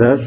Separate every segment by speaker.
Speaker 1: 10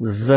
Speaker 2: ز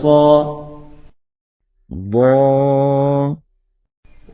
Speaker 2: ص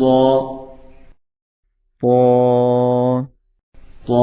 Speaker 2: ض طا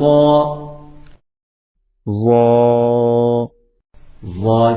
Speaker 2: ط ظا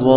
Speaker 2: ظ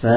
Speaker 2: فا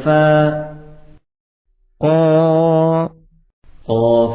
Speaker 2: فا قاف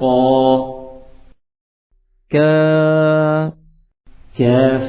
Speaker 2: قا كاف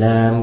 Speaker 2: لام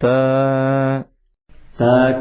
Speaker 2: تا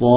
Speaker 2: طا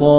Speaker 2: طا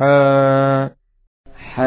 Speaker 2: ح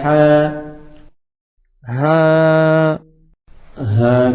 Speaker 2: ح ها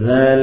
Speaker 2: ذال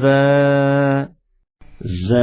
Speaker 2: ذا ز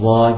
Speaker 2: ظا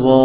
Speaker 2: ظا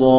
Speaker 2: ضا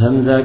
Speaker 2: همزة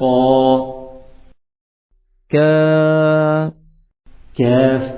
Speaker 2: قا كاف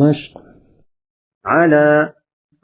Speaker 1: مشق على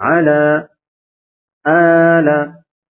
Speaker 1: على آلا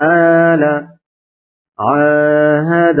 Speaker 1: آلا عاهد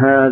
Speaker 1: ها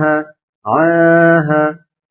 Speaker 1: ها عاها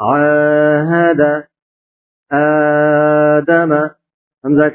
Speaker 1: عاهد آدم همزة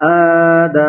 Speaker 1: آدا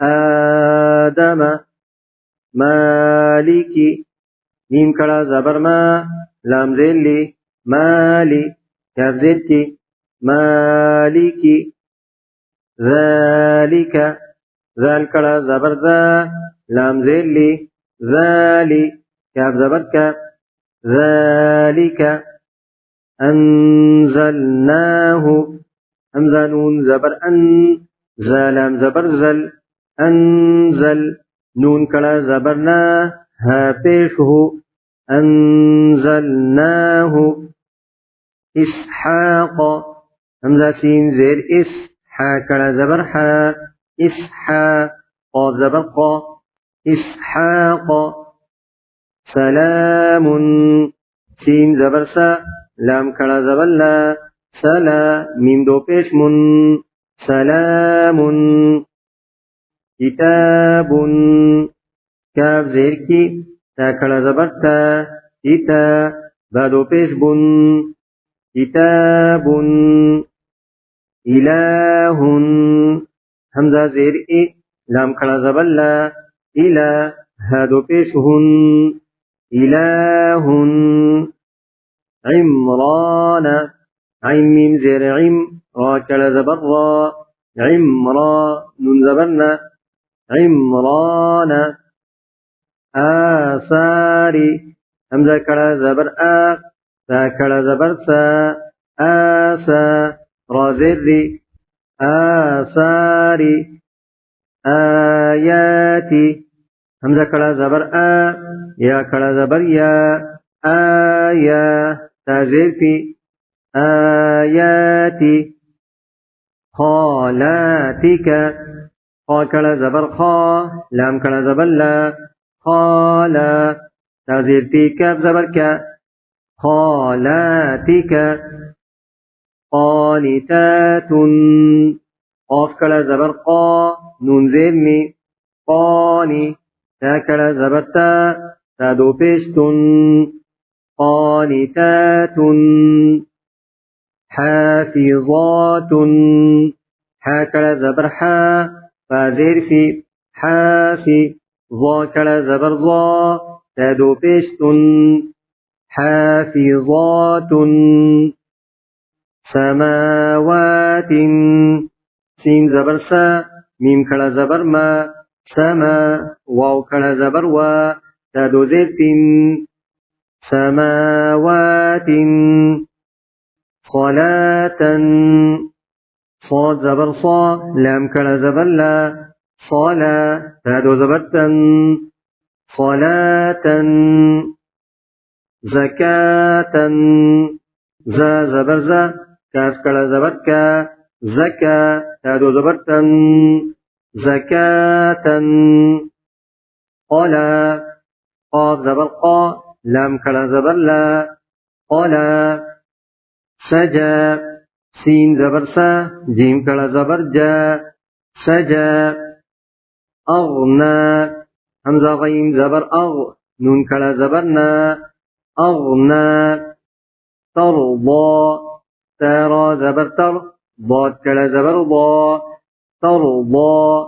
Speaker 1: آدم مالكي ميم کڑا زبر ما لام زیر لی مالی کاف زیر کی مالکی ذالک ذال کڑا زبر ذا لام زیر لی ذالی کاف زبر کا ذالک أنزلناه همزة نون زبر أن زلام زبر زل أنزل نون كلا زبرنا ها پیشه أنزلناه إسحاق همزة سين زير إس حا كلا زبر حا إسحا قاف زبر قا إسحاق سلام سين زبر سا لام کڑا زبر لا سلا میم دو پیش من سلام کتاب کاف زیر کی تا کڑا زبر تا ایتا با دو پیش بن کتاب الہ حمزہ زیر ای لام کڑا زبر لا الہ ها دو پیش ہن الہ عمران عين ميم زير عم را كلا زبر را عمرا نون زبرنا عمران آثاري همزة كلا زبر سا كلا زبر سا آسا را زري آثاري آياتي همزة كلا زبر يا كلا زبر يا آيا تازير في آياتي خالاتك خا كلا زبر خا لام كلا زبر لا خالا تازير في كاف زبر كا خالاتك قانتات قاف كلا زبر قا نون زيرني قاني تا كلا زبر تا دو پیشتن قانتات حافظات حا کلا زبر حا فازیر فی حافی ظا کلا زبر ظا تادو پیشتن حافظات سماوات سين زبر سا ميم کلا زبر ما سما واو کلا زبر وا تادو زيتين سماوات صلاة صاد زبر صا لام كلا زبر لا صلاة تادو زبرتا صلاة زكاة زا زبر زا كاف كلا زبر كا زكاة تادو زبرتا زكاة قلا قاف زبر قا لام كلا زبر لا قلا سجا سين زبر سا جيم كلا زبر جا سجا أغنى همزة غيم زبر أغ نون كلا زبرنا أغنى ترضى تارا زبر تر ضاد كلا زبر ضا ترضى